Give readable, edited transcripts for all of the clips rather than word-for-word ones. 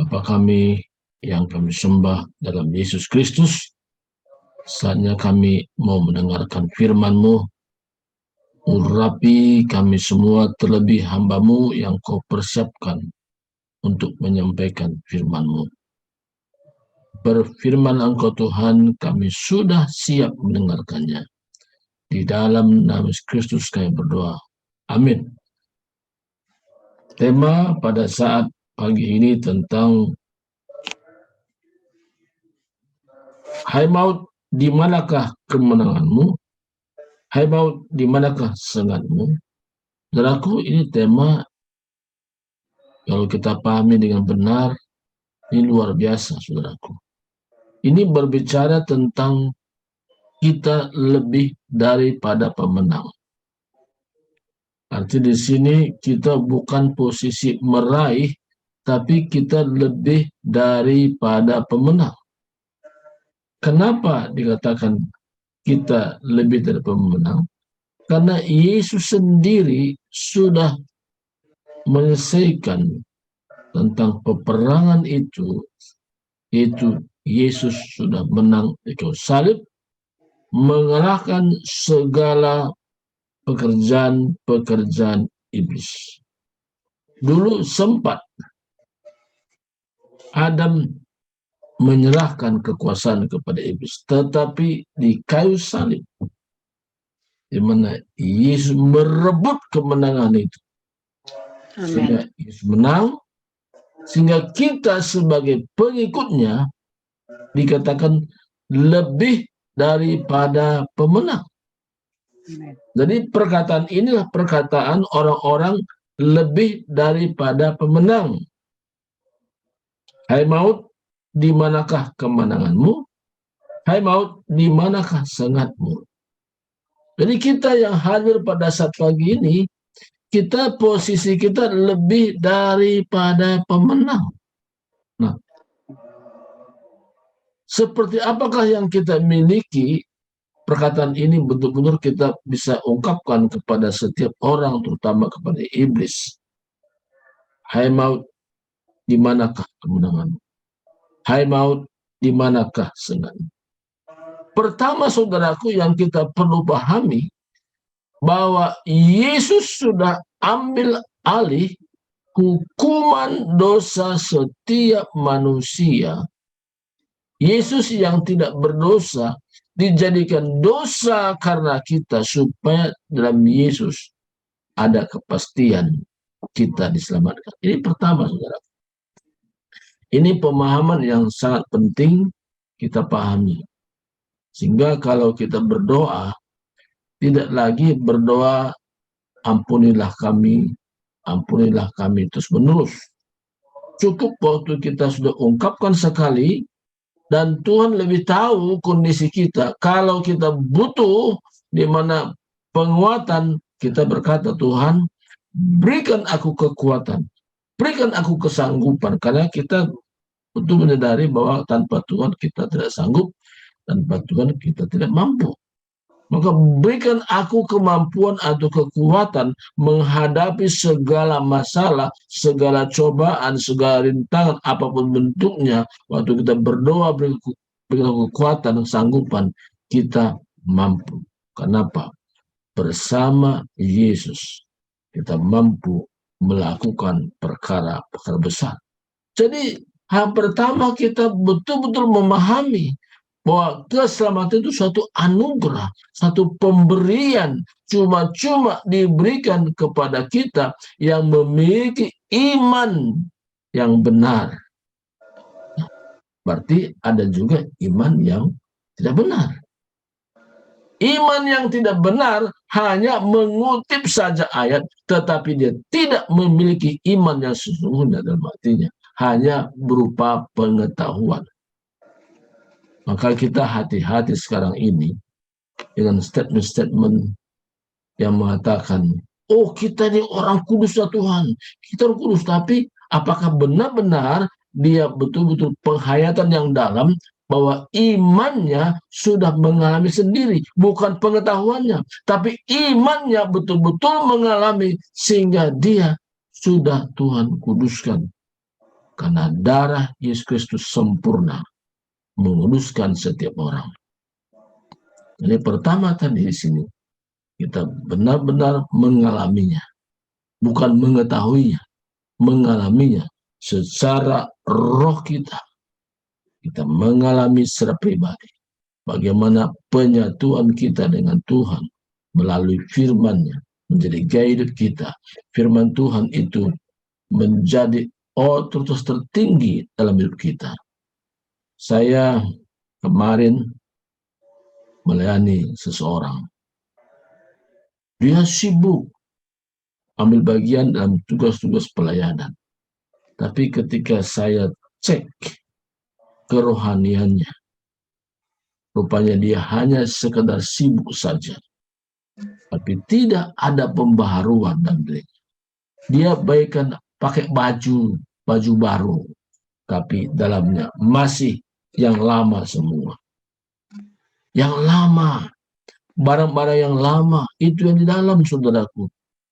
Bapa kami yang kami sembah dalam Yesus Kristus, saatnya kami mau mendengarkan firman-Mu. Urapi kami semua, terlebih hamba-Mu yang Kau persiapkan untuk menyampaikan firman-Mu. Berfirman Engkau Tuhan, kami sudah siap mendengarkannya. Di dalam nama Kristus kami berdoa. Amin. Tema pada saat pagi ini tentang hai maut, di manakah kemenanganmu? Hai maut, di manakah sengatmu? Saudaraku, ini tema kalau kita pahami dengan benar, ini luar biasa, saudaraku. Ini berbicara tentang kita lebih daripada pemenang. Arti di sini kita bukan posisi meraih, tapi kita lebih daripada pemenang. Kenapa dikatakan kita lebih dari pemenang? Karena Yesus sendiri sudah menyelesaikan tentang peperangan itu, yaitu Yesus sudah menang di kayu salib, mengalahkan segala pekerjaan-pekerjaan iblis. Dulu sempat Adam menyerahkan kekuasaan kepada iblis, tetapi di kayu salib, di mana Yesus merebut kemenangan itu. Sehingga Yesus menang, sehingga kita sebagai pengikutnya dikatakan lebih daripada pemenang. Jadi perkataan inilah perkataan orang-orang lebih daripada pemenang. Hai maut, di manakah kemenanganmu? Hai maut, di manakah sengatmu? Jadi kita yang hadir pada saat pagi ini, posisi kita lebih daripada pemenang. Nah, seperti apakah yang kita miliki? Perkataan ini betul-betul kita bisa ungkapkan kepada setiap orang, terutama kepada iblis. Hai maut, di manakah kemenanganmu? Hai maut, di manakah sengatmu? Pertama, saudaraku, yang kita perlu pahami bahwa Yesus sudah ambil alih hukuman dosa setiap manusia. Yesus yang tidak berdosa dijadikan dosa karena kita, supaya dalam Yesus ada kepastian kita diselamatkan. Ini pertama, saudara. Ini pemahaman yang sangat penting kita pahami. Sehingga kalau kita berdoa, tidak lagi berdoa ampunilah kami terus menerus. Cukup waktu kita sudah ungkapkan sekali, dan Tuhan lebih tahu kondisi kita. Kalau kita butuh di mana penguatan, kita berkata, Tuhan, berikan aku kekuatan, berikan aku kesanggupan. Karena kita betul menyadari bahwa tanpa Tuhan kita tidak sanggup, tanpa Tuhan kita tidak mampu. Maka berikan aku kemampuan atau kekuatan menghadapi segala masalah, segala cobaan, segala rintangan, apapun bentuknya. Waktu kita berdoa, berikan kekuatan dan sanggupan, kita mampu. Kenapa? Bersama Yesus kita mampu melakukan perkara-perkara besar. Jadi hal pertama, kita betul-betul memahami bahwa keselamatan itu suatu anugerah, satu pemberian cuma-cuma diberikan kepada kita yang memiliki iman yang benar. Berarti ada juga iman yang tidak benar. Iman yang tidak benar hanya mengutip saja ayat, tetapi dia tidak memiliki iman yang sesungguhnya dalam artinya, hanya berupa pengetahuan. Maka kita hati-hati sekarang ini dengan statement-statement yang mengatakan, oh kita ini orang kudus ya Tuhan, kita orang kudus, tapi apakah benar-benar dia betul-betul penghayatan yang dalam bahwa imannya sudah mengalami sendiri, bukan pengetahuannya, tapi imannya betul-betul mengalami sehingga dia sudah Tuhan kuduskan. Karena darah Yesus Kristus sempurna menguduskan setiap orang. Jadi pertama tadi di sini kita benar-benar mengalaminya, bukan mengetahuinya, mengalaminya secara roh kita. Kita mengalami secara pribadi bagaimana penyatuan kita dengan Tuhan melalui firman-Nya menjadi gaya hidup kita. Firman Tuhan itu menjadi otoritas tertinggi dalam hidup kita. Saya kemarin melayani seseorang. Dia sibuk ambil bagian dalam tugas-tugas pelayanan. Tapi ketika saya cek kerohaniannya, rupanya dia hanya sekedar sibuk saja. Tapi tidak ada pembaharuan dalam dirinya. Dia baikkan pakai baju baru, tapi dalamnya masih yang lama semua. Yang lama, barang-barang yang lama, itu yang di dalam, saudaraku.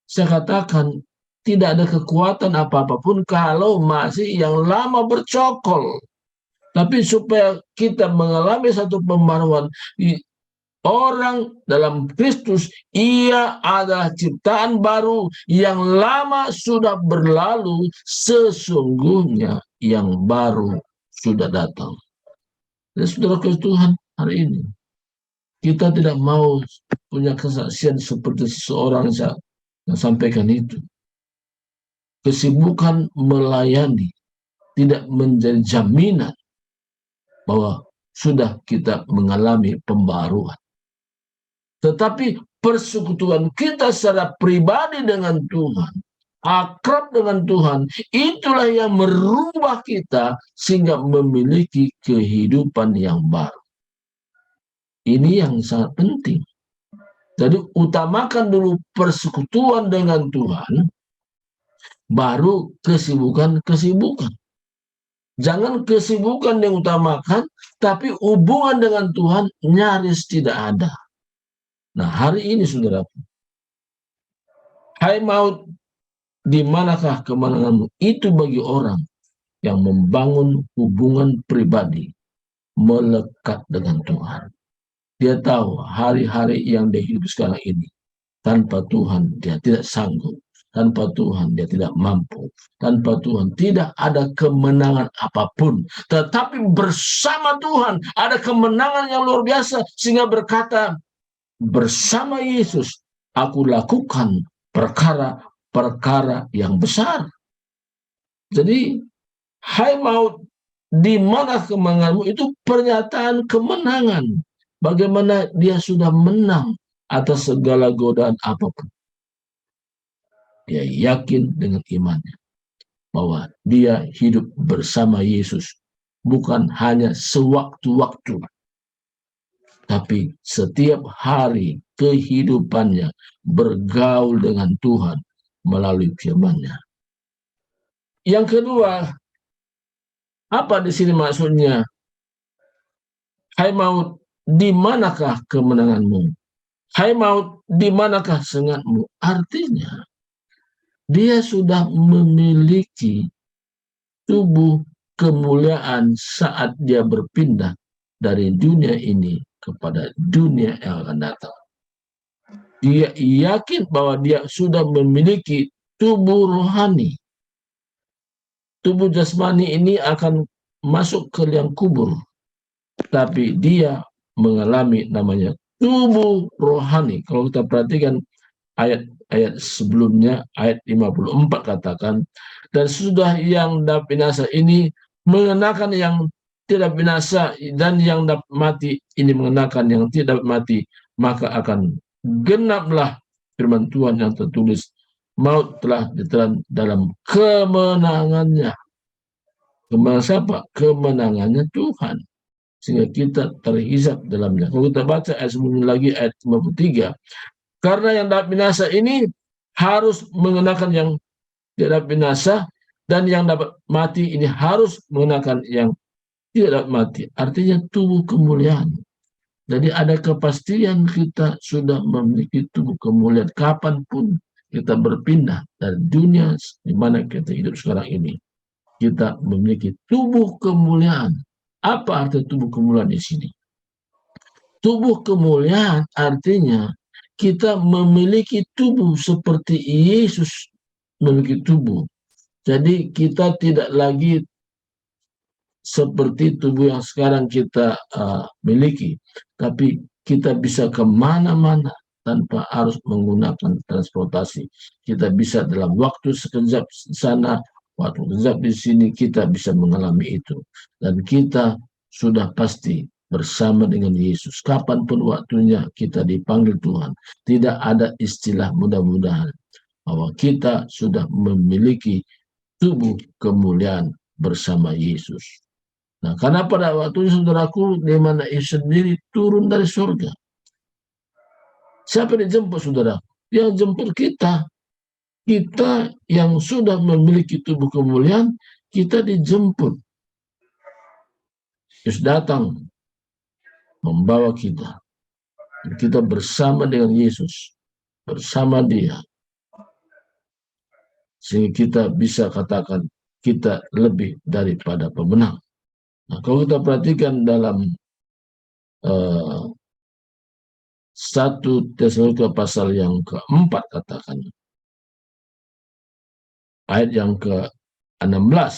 Saya katakan, tidak ada kekuatan apa-apapun kalau masih yang lama bercokol. Tapi supaya kita mengalami satu pembaruan, orang dalam Kristus, ia adalah ciptaan baru, yang lama sudah berlalu, sesungguhnya yang baru sudah datang. Dan saudara Tuhan, hari ini kita tidak mau punya kesaksian seperti seseorang yang sampaikan itu. Kesibukan melayani tidak menjadi jaminan bahwa sudah kita mengalami pembaruan. Tetapi persekutuan kita secara pribadi dengan Tuhan, akrab dengan Tuhan, itulah yang merubah kita sehingga memiliki kehidupan yang baru. Ini yang sangat penting. Jadi utamakan dulu persekutuan dengan Tuhan, baru kesibukan-kesibukan. Jangan kesibukan yang utamakan, tapi hubungan dengan Tuhan nyaris tidak ada. Nah, hari ini saudaraku, hai maut, di manakah kemenanganmu? Itu bagi orang yang membangun hubungan pribadi, melekat dengan Tuhan. Dia tahu hari-hari yang dia hidup sekarang ini, tanpa Tuhan dia tidak sanggup, tanpa Tuhan dia tidak mampu, tanpa Tuhan tidak ada kemenangan apapun. Tetapi bersama Tuhan ada kemenangan yang luar biasa, sehingga berkata, bersama Yesus aku lakukan perkara-perkara yang besar. Jadi, hai maut, di mana kemenanganmu? Itu pernyataan kemenangan. Bagaimana dia sudah menang atas segala godaan apapun. Dia yakin dengan imannya bahwa dia hidup bersama Yesus bukan hanya sewaktu-waktu, tapi setiap hari kehidupannya bergaul dengan Tuhan melalui firman-Nya. Yang kedua, apa di sini maksudnya? Hai maut, di manakah kemenanganmu? Hai maut, di manakah sengatmu? Artinya, dia sudah memiliki tubuh kemuliaan saat dia berpindah dari dunia ini kepada dunia yang akan datang. Dia yakin bahwa dia sudah memiliki tubuh rohani. Tubuh jasmani ini akan masuk ke liang kubur. Tapi dia mengalami namanya tubuh rohani. Kalau kita perhatikan ayat sebelumnya, ayat 54 katakan, dan sudah yang dapat binasa ini mengenakan yang tidak binasa, dan yang dapat mati ini mengenakan yang tidak mati, maka akan genaplah firman Tuhan yang tertulis, maut telah ditelan dalam kemenangannya. Kemenangan siapa? Kemenangannya Tuhan. Sehingga kita terhisap dalamnya. Kalau kita baca ayat sebelumnya lagi, ayat 53, karena yang dapat binasa ini harus mengenakan yang tidak dapat binasa, dan yang dapat mati ini harus mengenakan yang tidak dapat mati. Artinya tubuh kemuliaan. Jadi ada kepastian kita sudah memiliki tubuh kemuliaan kapanpun kita berpindah dari dunia di mana kita hidup sekarang ini. kita memiliki tubuh kemuliaan. Apa arti tubuh kemuliaan di sini? Tubuh kemuliaan artinya kita memiliki tubuh seperti Yesus memiliki tubuh. Jadi kita tidak lagi seperti tubuh yang sekarang kita miliki, tapi kita bisa kemana-mana tanpa harus menggunakan transportasi. Kita bisa dalam waktu sekejap di sana, waktu sekejap di sini, kita bisa mengalami itu. Dan kita sudah pasti bersama dengan Yesus. Kapanpun waktunya kita dipanggil Tuhan. Tidak ada istilah mudah-mudahan bahwa kita sudah memiliki tubuh kemuliaan bersama Yesus. Nah, karena pada waktu saudaraku, di mana Yesus sendiri turun dari surga. Siapa yang dijemput, saudara? Yang jemput kita. Kita yang sudah memiliki tubuh kemuliaan, kita dijemput. Yesus datang membawa kita. Kita bersama dengan Yesus. Bersama dia. Sehingga kita bisa katakan, kita lebih daripada pemenang. Nah, kalau kita perhatikan dalam 1 Tesalonika pasal yang keempat, katakan ayat yang ke-16,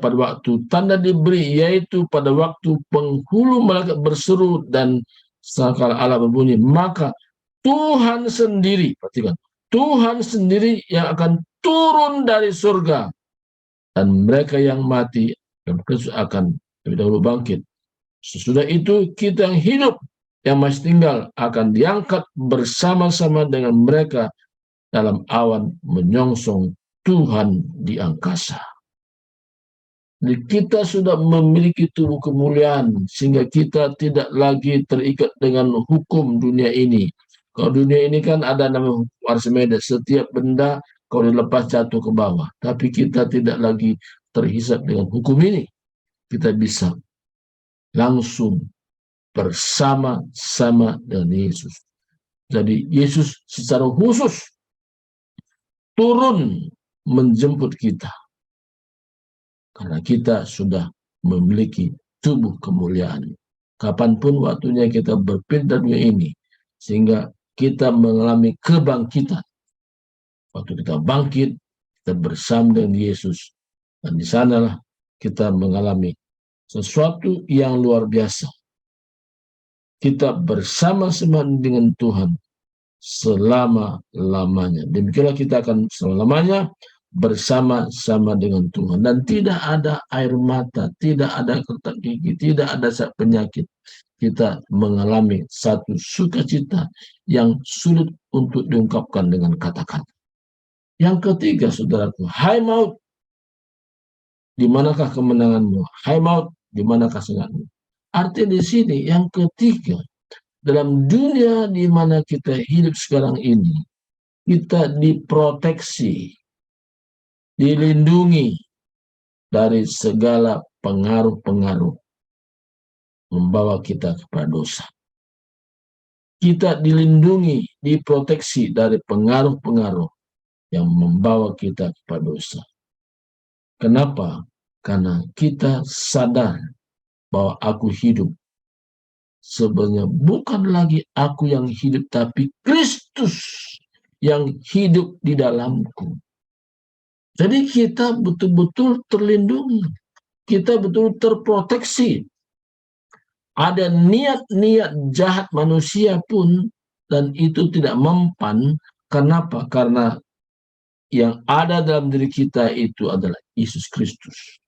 pada waktu tanda diberi, yaitu pada waktu penghulu malaikat berseru dan sangkala Allah berbunyi, maka Tuhan sendiri, perhatikan, Tuhan sendiri yang akan turun dari surga, dan mereka yang mati dan Kristus akan lebih dahulu bangkit. Sesudah itu kita yang hidup, yang masih tinggal, akan diangkat bersama-sama dengan mereka dalam awan menyongsong Tuhan di angkasa. Jadi kita sudah memiliki tubuh kemuliaan, sehingga kita tidak lagi terikat dengan hukum dunia ini. Kalau dunia ini kan ada namanya hukum Archimedes, setiap benda kalau dilepas jatuh ke bawah. Tapi kita tidak lagi terhisap dengan hukum ini. Kita bisa langsung bersama-sama dengan Yesus. Jadi Yesus secara khusus turun menjemput kita. Karena kita sudah memiliki tubuh kemuliaan. Kapanpun waktunya kita berpindah dunia ini, sehingga kita mengalami kebangkitan. Waktu kita bangkit, kita bersama dengan Yesus. Dan di sanalah kita mengalami sesuatu yang luar biasa. Kita bersama-sama dengan Tuhan selama-lamanya. Demikianlah kita akan selama-lamanya bersama-sama dengan Tuhan. Dan tidak ada air mata, tidak ada kertak gigi, tidak ada penyakit. Kita mengalami satu sukacita yang sulit untuk diungkapkan dengan kata-kata. Yang ketiga, saudaraku, hai maut, di manakah kemenanganmu? Hai maut, di manakah sengatmu? Arti di sini yang ketiga, dalam dunia di mana kita hidup sekarang ini, kita diproteksi, dilindungi dari segala pengaruh-pengaruh membawa kita kepada dosa. Kita dilindungi, diproteksi dari pengaruh-pengaruh yang membawa kita kepada dosa. Kenapa? Karena kita sadar bahwa aku hidup. Sebenarnya bukan lagi aku yang hidup, tapi Kristus yang hidup di dalamku. Jadi kita betul-betul terlindungi. Kita betul terproteksi. Ada niat-niat jahat manusia pun, dan itu tidak mempan. Kenapa? Karena yang ada dalam diri kita itu adalah Yesus Kristus.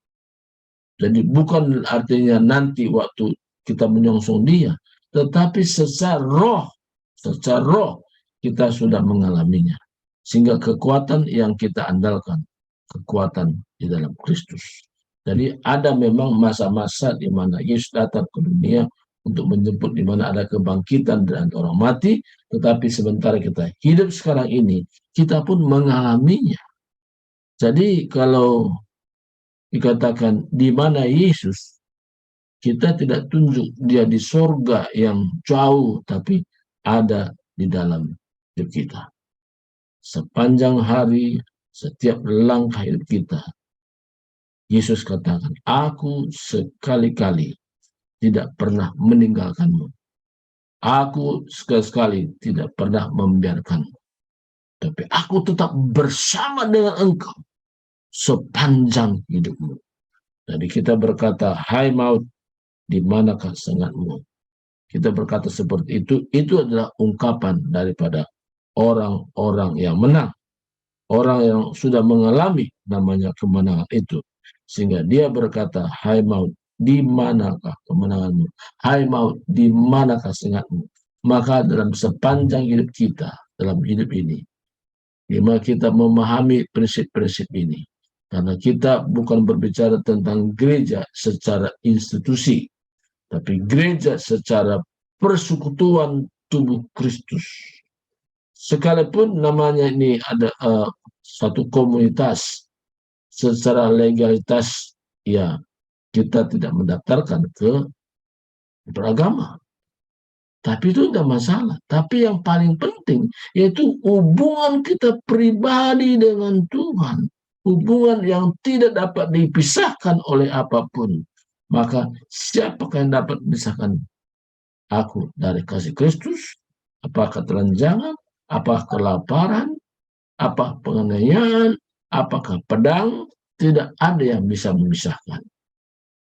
Jadi bukan artinya nanti waktu kita menyongsong dia, tetapi secara roh kita sudah mengalaminya. Sehingga kekuatan yang kita andalkan, kekuatan di dalam Kristus. Jadi ada memang masa-masa di mana Yesus datang ke dunia untuk menjemput di mana ada kebangkitan dari orang mati, tetapi sementara kita hidup sekarang ini, kita pun mengalaminya. Jadi kalau dikatakan di mana Yesus, kita tidak tunjuk dia di sorga yang jauh, tapi ada di dalam hidup kita. Sepanjang hari, setiap langkah hidup kita. Yesus katakan, aku sekali-kali tidak pernah meninggalkanmu. Aku sekali-kali tidak pernah membiarkanmu. Tapi aku tetap bersama dengan engkau sepanjang hidupmu. Jadi kita berkata, hai maut, di manakah sengatmu? Kita berkata seperti itu adalah ungkapan daripada orang-orang yang menang. Orang yang sudah mengalami namanya kemenangan itu. Sehingga dia berkata, hai maut, di manakah kemenanganmu? Hai maut, di manakah sengatmu? Maka dalam sepanjang hidup kita, dalam hidup ini, dimana kita memahami prinsip-prinsip ini. Karena kita bukan berbicara tentang gereja secara institusi, tapi gereja secara persekutuan tubuh Kristus. Sekalipun namanya ini ada satu komunitas, secara legalitas ya kita tidak mendaftarkan ke beragama. Tapi itu tidak masalah. Tapi yang paling penting yaitu hubungan kita pribadi dengan Tuhan. Hubungan yang tidak dapat dipisahkan oleh apapun. Maka siapakah yang dapat memisahkan aku dari kasih Kristus? Apakah telanjangan? Apakah kelaparan? Apakah penganiayaan? Apakah pedang? Tidak ada yang bisa memisahkan.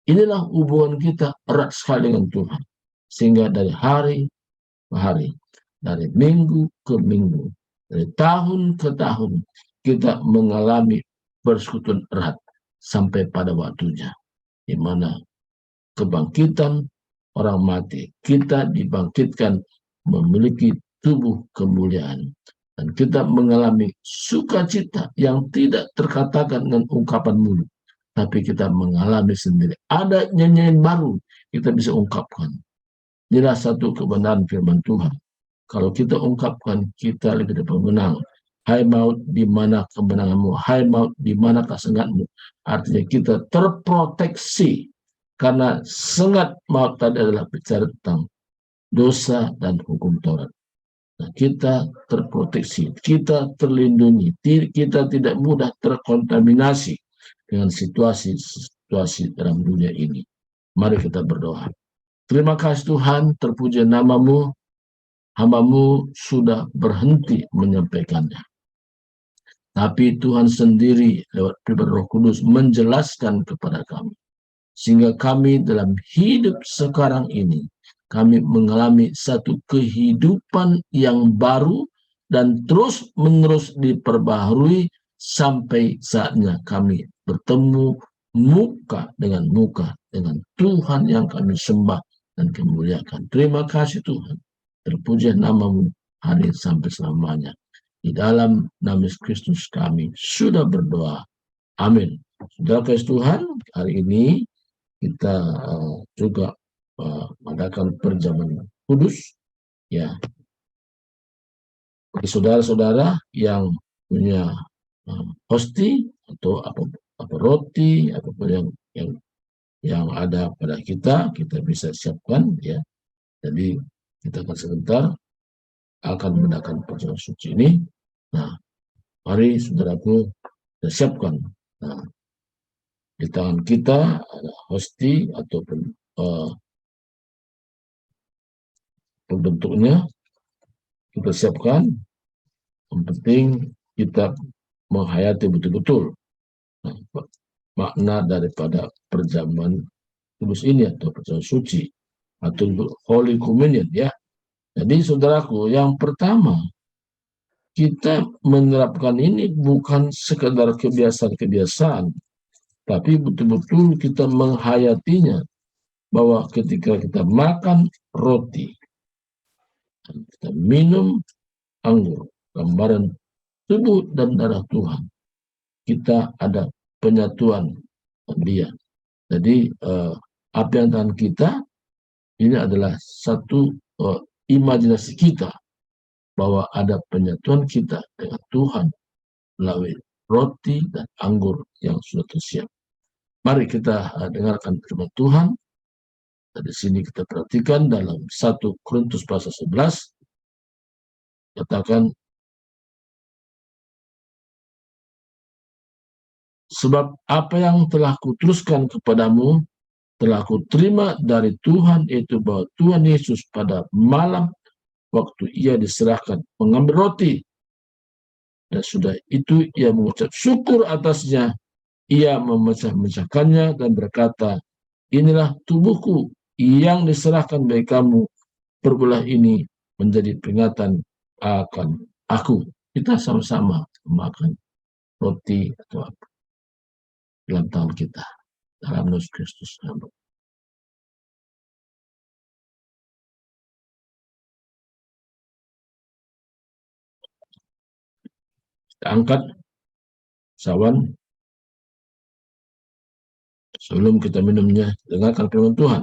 Inilah hubungan kita erat sekali dengan Tuhan. Sehingga dari hari ke hari, dari minggu ke minggu, dari tahun ke tahun, kita mengalami persekutuan erat sampai pada waktunya. Di mana kebangkitan orang mati, kita dibangkitkan memiliki tubuh kemuliaan. Dan kita mengalami sukacita yang tidak terkatakan dengan ungkapan mulut. Tapi kita mengalami sendiri. Ada nyanyian baru kita bisa ungkapkan. Inilah satu kebenaran firman Tuhan. Kalau kita ungkapkan, kita lebih dapat menang. Hai maut, di mana kemenanganmu? Hai maut, di mana kesengatmu? Artinya kita terproteksi. Karena sengat maut tadi adalah bicara tentang dosa dan hukum Taurat. Nah, kita terproteksi, kita terlindungi, kita tidak mudah terkontaminasi dengan situasi-situasi dalam dunia ini. Mari kita berdoa. Terima kasih Tuhan, terpuji namamu, hamba-Mu sudah berhenti menyampaikannya. Tapi Tuhan sendiri lewat pribadi Roh Kudus menjelaskan kepada kami. Sehingga kami dalam hidup sekarang ini, kami mengalami satu kehidupan yang baru dan terus-menerus diperbaharui sampai saatnya kami bertemu muka dengan Tuhan yang kami sembah dan kemuliakan. Terima kasih Tuhan. Terpuji namamu hari sampai selamanya. Di dalam nama Kristus kami sudah berdoa. Amin. Saudara kasih Tuhan, hari ini kita juga mengadakan perjamuan kudus ya bagi saudara-saudara yang punya hosti atau apa roti apapun yang ada pada kita bisa siapkan ya. Jadi kita akan sebentar akan mengadakan perjamuan suci ini. Nah, mari saudaraku kita siapkan. Nah, di tangan kita ada hosti ataupun bentuknya kita siapkan. Yang penting kita menghayati betul-betul makna daripada perjamuan kudus ini atau perjamuan suci atau Holy Communion ya. Jadi saudaraku, yang pertama kita menerapkan ini bukan sekedar kebiasaan-kebiasaan, tapi betul-betul kita menghayatinya bahwa ketika kita makan roti, kita minum anggur, gambaran tubuh dan darah Tuhan, kita ada penyatuan dia. Jadi apa yang tahan kita ini adalah satu imajinasi kita bahwa ada penyatuan kita dengan Tuhan melalui roti dan anggur yang sudah tersiap. Mari kita dengarkan firman Tuhan. Dari sini kita perhatikan dalam 1 Korintus pasal 11 katakan Sebab apa yang telah kuteruskan kepadamu telah kuterima dari Tuhan, yaitu bahwa Tuhan Yesus pada malam waktu ia diserahkan mengambil roti, dan sudah itu ia mengucap syukur atasnya, ia memecah-mecahkannya dan berkata, inilah tubuhku yang diserahkan bagi kamu, perbulah ini menjadi peringatan akan aku. Kita sama-sama makan roti atau apa dalam tahun kita, dalam Yesus Kristus. Kita angkat sawan sebelum kita minumnya, dengarkan firman Tuhan.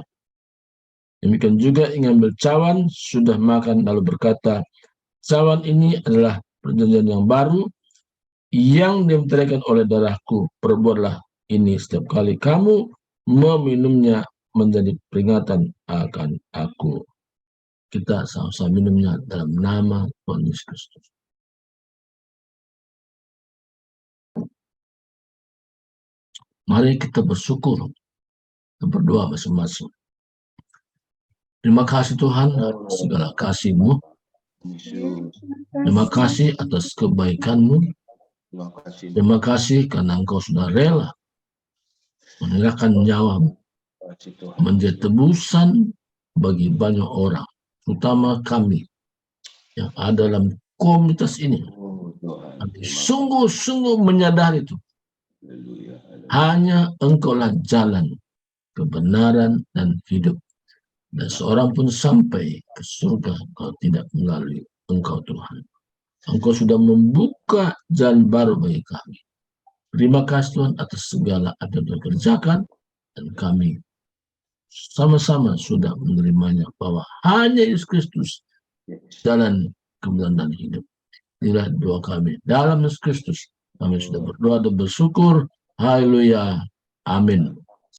Demikian juga ingin bercawan, sudah makan lalu berkata, cawan ini adalah perjanjian yang baru yang dimeteraikan oleh darahku. Perbuatlah ini setiap kali kamu meminumnya menjadi peringatan akan aku. Kita sama-sama minumnya dalam nama Tuhan Yesus Kristus. Mari kita bersyukur dan berdoa masing-masing. Terima kasih Tuhan segala kasih-Mu. Terima kasih atas kebaikan-Mu. Terima kasih karena Engkau sudah rela menyerahkan nyawa-Mu menjadi tebusan bagi banyak orang, terutama kami yang ada dalam komunitas ini. Kami sungguh-sungguh menyadari itu. Hanya Engkaulah jalan, kebenaran, dan hidup. Dan seorang pun sampai ke surga kalau tidak melalui Engkau Tuhan. Engkau sudah membuka jalan baru bagi kami. Terima kasih Tuhan atas segala apa yang dikerjakan, dan kami sama-sama sudah menerimanya bahwa hanya Yesus Kristus jalan kebenaran dan hidup. Inilah doa kami dalam Yesus Kristus. Kami sudah berdoa dan bersyukur. Haleluya. Amin.